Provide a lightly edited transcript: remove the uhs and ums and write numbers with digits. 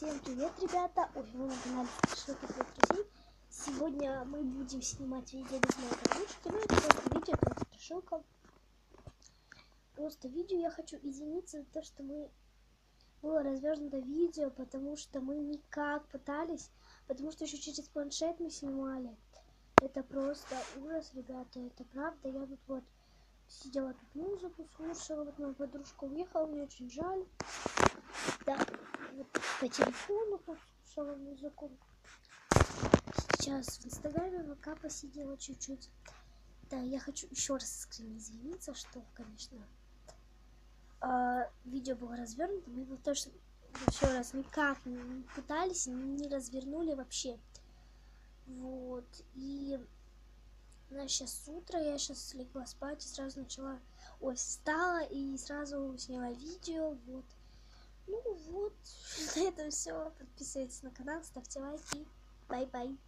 Всем привет, ребята! Ой, вы на канале Страшилка для друзей. Сегодня мы будем снимать видео без моей подружки. Ну, это просто видео, это страшилка. Просто видео. Я хочу извиниться за то, что было развернуто видео, потому что мы никак пытались, потому что еще через планшет мы снимали. Это просто ужас, ребята, это правда. Я тут вот сидела, тут музыку слушала, вот моя подружка уехала, мне очень жаль. Да, вот по телефону послушала музыку. Сейчас в инстаграме пока посидела чуть-чуть. Да, я хочу еще раз искренне извиниться, что, конечно, видео было развернуто. Мы его тоже еще раз никак не пытались, не развернули вообще. Вот, и у нас сейчас утро, я сейчас легла спать и сразу начала, встала и сразу сняла видео, вот. Ну вот, на этом все. Подписывайтесь на канал, ставьте лайки. Бай-бай.